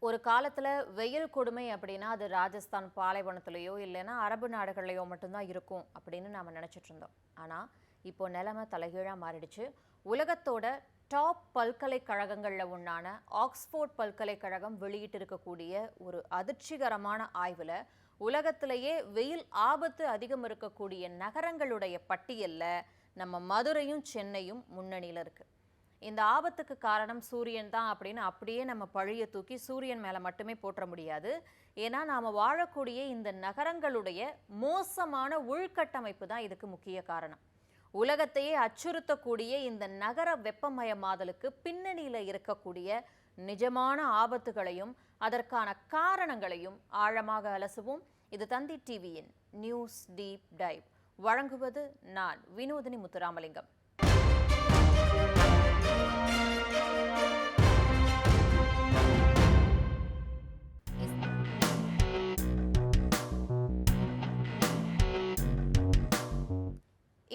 ஒரு காலத்துல வெயில் கொடுமை அப்படின்னா அது ராஜஸ்தான் பாலைவனத்திலேயோ இல்லைன்னா அரபு நாடுகள்லையோ மட்டும்தான் இருக்கும் அப்படின்னு நாம நினைச்சிட்டு இருந்தோம். ஆனா இப்போ நிலைமை தலைகீழா மாறிடுச்சு. உலகத்தோட டாப் பல்கலைக்கழகங்கள்ல ஒன்றான ஆக்ஸ்போர்ட் பல்கலைக்கழகம் வெளியிட்டு இருக்கக்கூடிய ஒரு அதிர்ச்சிகரமான ஆய்வுல உலகத்திலேயே வெயில் ஆபத்து அதிகம் இருக்கக்கூடிய நகரங்களுடைய பட்டியல்ல நம்ம மதுரையும் சென்னையும் முன்னணியில இருக்கு. இந்த ஆபத்துக்கு காரணம் சூரியன் தான் அப்படின்னு அப்படியே நம்ம பழிய தூக்கி சூரியன் மேல மட்டுமே போற்ற முடியாது. ஏன்னா நாம வாழக்கூடிய இந்த நகரங்களுடைய மோசமான உள்கட்டமைப்பு தான் இதுக்கு முக்கிய காரணம். உலகத்தையே அச்சுறுத்தக்கூடிய இந்த நகர வெப்பமயமாதலுக்கு பின்னணியில இருக்கக்கூடிய நிஜமான ஆபத்துகளையும் அதற்கான காரணங்களையும் ஆழமாக அலசுவோம். இது தந்தி டிவியின் நியூஸ் டீப் டைவ். வழங்குவது நான் வினோதினி முத்துராமலிங்கம்.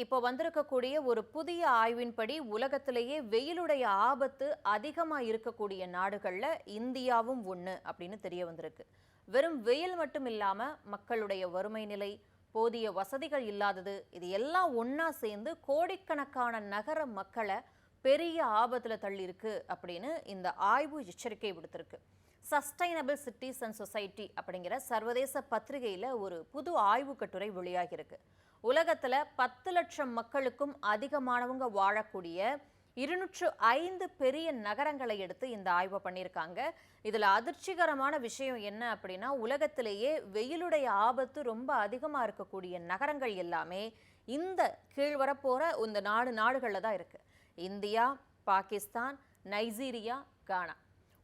இப்போ வந்திருக்கக்கூடிய ஒரு புதிய ஆய்வின்படி உலகத்திலேயே வெயிலுடைய ஆபத்து அதிகமாக இருக்கக்கூடிய நாடுகளில் இந்தியாவும் ஒன்று அப்படின்னு தெரிய வந்திருக்கு. வெறும் வெயில் மட்டும் இல்லாமல் மக்களுடைய வறுமை நிலை, போதிய வசதிகள் இல்லாதது, இது எல்லாம் ஒன்றா சேர்ந்து கோடிக்கணக்கான நகர மக்களை பெரிய ஆபத்தில் தள்ளியிருக்கு அப்படின்னு இந்த ஆய்வு எச்சரிக்கை விடுத்திருக்கு. சஸ்டைனபிள் சிட்டிஸ் அண்ட் சொசைட்டி அப்படிங்கிற சர்வதேச பத்திரிகையில் ஒரு புது ஆய்வு கட்டுரை வெளியாகியிருக்கு. உலகத்தில் 10 லட்சம் மக்களுக்கும் அதிகமானவங்க வாழக்கூடிய 205 பெரிய நகரங்களை எடுத்து இந்த ஆய்வை பண்ணியிருக்காங்க. இதில் அதிர்ச்சிகரமான விஷயம் என்ன அப்படின்னா, உலகத்திலேயே வெயிலுடைய ஆபத்து ரொம்ப அதிகமாக இருக்கக்கூடிய நகரங்கள் எல்லாமே இந்த கீழ்வரப்போகிற இந்த நாடுகளில் தான் இருக்குது. இந்தியா, பாகிஸ்தான், நைஜீரியா, கானா.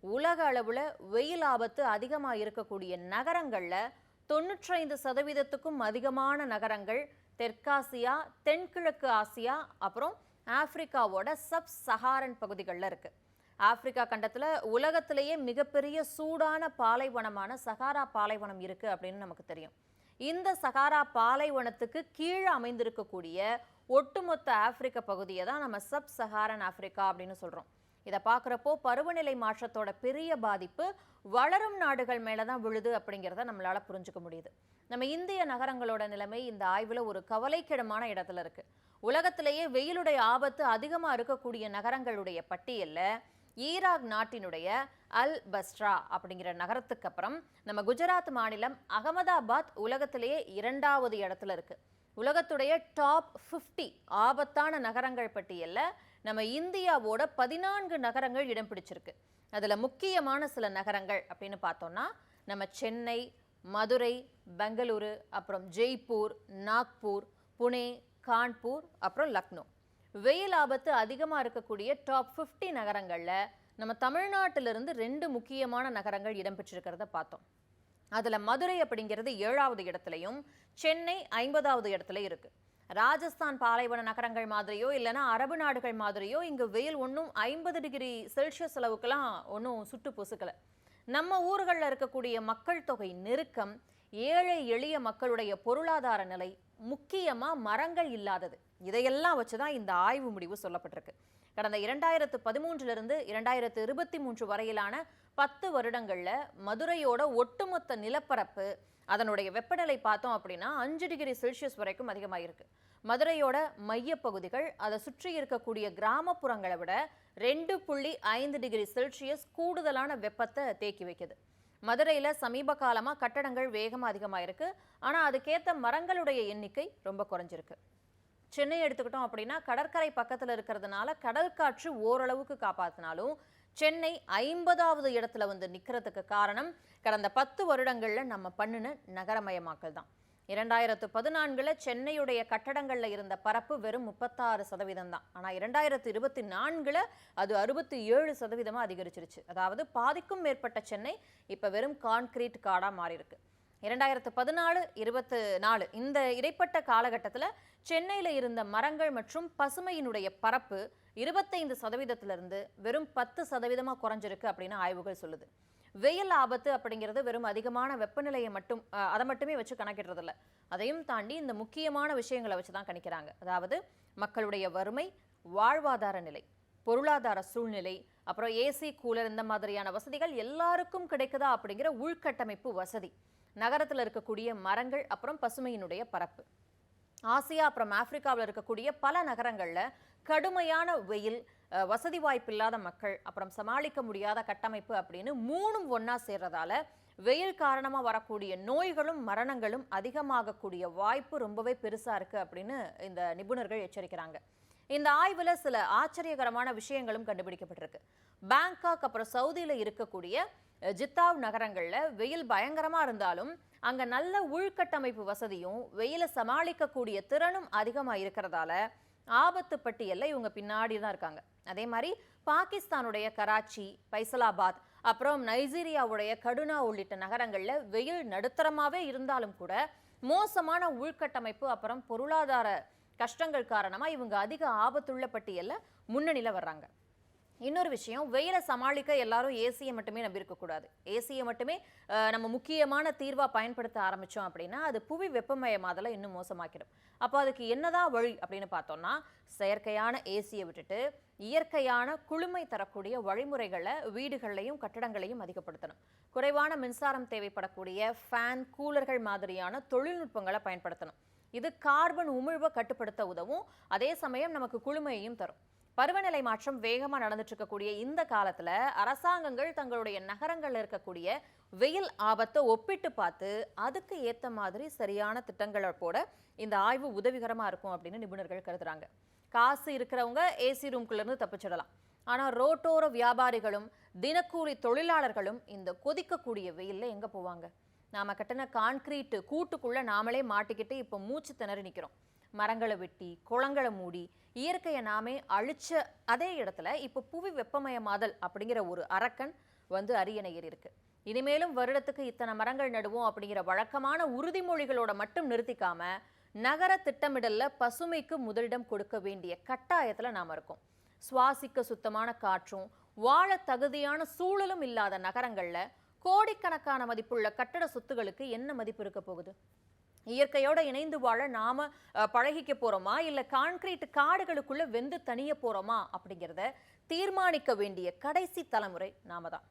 உலக அளவில் வெயில் ஆபத்து அதிகமாக இருக்கக்கூடிய நகரங்களில் 95% அதிகமான நகரங்கள் தெற்காசியா, தென்கிழக்கு ஆசியா, அப்புறம் ஆப்பிரிக்காவோட சப் சஹாரன் பகுதிகளில் இருக்குது. ஆப்பிரிக்கா கண்டத்தில் உலகத்திலேயே மிகப்பெரிய சூடான பாலைவனமான சஹாரா பாலைவனம் இருக்குது அப்படின்னு நமக்கு தெரியும். இந்த சஹாரா பாலைவனத்துக்கு கீழே அமைந்திருக்கக்கூடிய ஒட்டுமொத்த ஆப்பிரிக்க பகுதியை தான் நம்ம சப் சஹாரன் ஆப்பிரிக்கா அப்படின்னு சொல்கிறோம். இதை பார்க்குறப்போ பருவநிலை மாற்றத்தோட பெரிய பாதிப்பு வளரும் நாடுகள் மேலே தான் விழுது அப்படிங்கிறத நம்மளால் புரிஞ்சுக்க முடியுது. நம்ம இந்திய நகரங்களோட நிலைமை இந்த ஆய்வில் ஒரு கவலைக்கிடமான இடத்துல இருக்குது. உலகத்திலேயே வெயிலுடைய ஆபத்து அதிகமாக இருக்கக்கூடிய நகரங்களுடைய பட்டியலில் ஈராக் நாட்டினுடைய அல் பஸ்ரா அப்படிங்கிற நகரத்துக்கு அப்புறம் நம்ம குஜராத் மாநிலம் அகமதாபாத் உலகத்திலேயே 2வது இடத்துல இருக்குது. உலகத்துடைய டாப் 50 ஆபத்தான நகரங்கள் பட்டியலில் நம்ம இந்தியாவோட 14 நகரங்கள் இடம் பிடிச்சிருக்கு. அதில் முக்கியமான சில நகரங்கள் அப்படின்னு பார்த்தோம்னா நம்ம சென்னை, மதுரை, பெங்களூரு, அப்புறம் ஜெய்ப்பூர், நாக்பூர், புனே, கான்பூர், அப்புறம் லக்னோ. வெயில் ஆபத்து அதிகமாக இருக்கக்கூடிய டாப் 50 நகரங்களில் நம்ம தமிழ்நாட்டிலிருந்து 2 முக்கியமான நகரங்கள் இடம்பெற்றிருக்கிறத பார்த்தோம். அதில் மதுரை அப்படிங்கிறது 7வது இடத்துலையும் சென்னை 50வது இடத்துல இருக்குது. ராஜஸ்தான் பாலைவன நகரங்கள் மாதிரியோ இல்லைன்னா அரபு நாடுகள் மாதிரியோ இங்கே வெயில் ஒன்றும் 50 டிகிரி செல்சியஸ் அளவுக்குலாம் ஒன்றும் சுட்டு பொசுக்கலை. நம்ம ஊர்களில் இருக்கக்கூடிய மக்கள் தொகை நெருக்கம், ஏழை எளிய மக்களுடைய பொருளாதார நிலை, முக்கியமாக மரங்கள் இல்லாதது, இதையெல்லாம் வச்சு தான் இந்த ஆய்வு முடிவு சொல்லப்பட்டிருக்கு. கடந்த 2013 2023 வரையிலான 10 வருடங்களில் மதுரையோட ஒட்டுமொத்த நிலப்பரப்பு அதனுடைய வெப்பநிலை பார்த்தோம் அப்படின்னா 5 டிகிரி செல்சியஸ் வரைக்கும் அதிகமாக இருக்கு. மதுரையோட மையப்பகுதிகள் அதை சுற்றி இருக்கக்கூடிய கிராமப்புறங்களை விட 2.5 டிகிரி செல்சியஸ் கூடுதலான வெப்பத்தை தேக்கி வைக்குது. மதுரையில் சமீப காலமாக கட்டடங்கள் வேகமாக அதிகமாக இருக்கு. ஆனால் அதுக்கேற்ற மரங்களுடைய எண்ணிக்கை ரொம்ப குறைஞ்சிருக்கு. சென்னை எடுத்துக்கிட்டோம் அப்படின்னா கடற்கரை பக்கத்தில் இருக்கிறதுனால கடல் காற்று ஓரளவுக்கு காப்பாற்றினாலும் சென்னை 50வது இடத்துல வந்து நிற்கிறதுக்கு காரணம் கடந்த 10 வருடங்களில் நம்ம பண்ணின நகரமயமாக்கல் தான். 2014 சென்னையுடைய கட்டடங்களில் இருந்த பரப்பு வெறும் 36% தான். ஆனால் 2024 அது 67% அதிகரிச்சிருச்சு. அதாவது பாதிக்கும் மேற்பட்ட சென்னை இப்போ வெறும் கான்கிரீட் காடாக மாறியிருக்கு. 2014-24 இந்த இடைப்பட்ட காலகட்டத்தில் சென்னையில் இருந்த மரங்கள் மற்றும் பசுமையினுடைய பரப்பு 25%லிருந்து வெறும் 10% குறைஞ்சிருக்கு அப்படின்னு ஆய்வுகள் சொல்லுது. வெயில் ஆபத்து அப்படிங்கிறது வெறும் அதிகமான வெப்பநிலையை அதை மட்டுமே வச்சு கணக்கிடுறது இல்லை. அதையும் தாண்டி இந்த முக்கியமான விஷயங்களை வச்சு தான் கணிக்கிறாங்க. அதாவது மக்களுடைய வறுமை, வாழ்வாதார நிலை, பொருளாதார சூழ்நிலை, அப்புறம் ஏசி கூலர் இந்த மாதிரியான வசதிகள் எல்லாருக்கும் கிடைக்குதா அப்படிங்கிற உள்கட்டமைப்பு வசதி, நகரத்தில் இருக்கக்கூடிய மரங்கள், அப்புறம் பசுமையினுடைய பரப்பு. ஆசியா அப்புறம் ஆப்பிரிக்காவில் இருக்கக்கூடிய பல நகரங்கள்ல கடுமையான வெயில், வசதி வாய்ப்பு இல்லாத மக்கள், அப்புறம் சமாளிக்க முடியாத கட்டமைப்பு அப்படின்னு மூணும் ஒன்னா சேர்றதால வெயில் காரணமா வரக்கூடிய நோய்களும் மரணங்களும் அதிகமாகக்கூடிய வாய்ப்பு ரொம்பவே பெருசா இருக்கு அப்படின்னு இந்த நிபுணர்கள் எச்சரிக்கிறாங்க. இந்த ஆய்வுல சில ஆச்சரியகரமான விஷயங்களும் கண்டுபிடிக்கப்பட்டிருக்கு. பேங்காக் அப்புறம் சவுதியில இருக்கக்கூடிய ஜித்தாவ் நகரங்கள்ல வெயில் பயங்கரமா இருந்தாலும் அங்க நல்ல உள்கட்டமைப்பு வசதியும் வெயில சமாளிக்கக்கூடிய திறனும் அதிகமா இருக்கிறதால ஆபத்து பட்டியல்ல இவங்க பின்னாடி தான் இருக்காங்க. அதே மாதிரி பாகிஸ்தானுடைய கராச்சி, பைசலாபாத், அப்புறம் நைஜீரியாவுடைய கடுனா உள்ளிட்ட நகரங்கள்ல வெயில் நடுத்தரமாவே இருந்தாலும் கூட மோசமான உள்கட்டமைப்பு அப்புறம் பொருளாதார கஷ்டங்கள் காரணமா இவங்க அதிக ஆபத்துள்ள பட்டியல்ல முன்னணியில வர்றாங்க. இன்னொரு விஷயம், வெயிலை சமாளிக்க எல்லாரும் ஏசியை மட்டுமே நம்பி இருக்கக்கூடாது. ஏசியை மட்டுமே நம்ம முக்கியமான தீர்வா பயன்படுத்த ஆரம்பிச்சோம் அப்படின்னா அது புவி வெப்பமயமாதலை இன்னும் மோசமாக்கிடும். அப்போ அதுக்கு என்னதான் வழி அப்படின்னு பார்த்தோம்னா, செயற்கையான ஏசியை விட்டுட்டு இயற்கையான குளுமை தரக்கூடிய வழிமுறைகளை வீடுகளையும் கட்டடங்களையும் அதிகப்படுத்தணும். குறைவான மின்சாரம் தேவைப்படக்கூடிய ஃபேன், கூலர்கள் மாதிரியான தொழில்நுட்பங்களை பயன்படுத்தணும். இது கார்பன் உமிழ்வை கட்டுப்படுத்த உதவும், அதே சமயம் நமக்கு குளுமையையும் தரும். பருவநிலை மாற்றம் வேகமா நடந்துட்டு இருக்கக்கூடிய இந்த காலத்துல அரசாங்கங்கள் தங்களுடைய நகரங்கள்ல இருக்கக்கூடிய வெயில் ஆபத்தை ஒப்பிட்டு பார்த்து அதுக்கு ஏத்த மாதிரி சரியான திட்டங்களை போட இந்த ஆய்வு உதவிகரமா இருக்கும் அப்படின்னு நிபுணர்கள் கருதுறாங்க. காசு இருக்கிறவங்க ஏசி ரூம்குள்ள இருந்து தப்பிச்சிடலாம். ஆனா ரோட்டோர வியாபாரிகளும் தினக்கூலி தொழிலாளர்களும் இந்த கொதிக்கக்கூடிய வெயில்ல எங்க போவாங்க? நாம கட்டின கான்கிரீட் கூட்டுக்குள்ள நாமளே மாட்டிக்கிட்டு இப்ப மூச்சு திணறி நிக்கிறோம். மரங்களை வெட்டி, குளங்களை மூடி, இயற்கையை நாமே அழிச்ச அதே இடத்துல இப்போ புவி வெப்பமயமாதல் அப்படிங்கிற ஒரு அரக்கன் வந்து அரியணை ஏறி இருக்கு. இனிமேலும் வருடத்துக்கு இத்தனை மரங்கள் நடுவோம் அப்படிங்கிற வழக்கமான உறுதிமொழிகளோட மட்டும் நிறுத்திக்காம நகர திட்டமிடல்ல பசுமைக்கு முதலிடம் கொடுக்க வேண்டிய கட்டாயத்துல நாம இருக்கோம். சுவாசிக்க சுத்தமான காற்றும், வாழ தகுதியான சூழலும் இல்லாத நகரங்கள்ல கோடிக்கணக்கான மதிப்புள்ள கட்டட சொத்துகளுக்கு என்ன மதிப்பு இருக்க போகுது? இயற்கையோட இணைந்து வாழ நாம பழகிக்க போறோமா, இல்ல கான்கிரீட் காடுகளுக்குள்ள வெந்து தனிய போறோமா அப்படிங்கிறத தீர்மானிக்க வேண்டிய கடைசி தலைமுறை நாம தான்.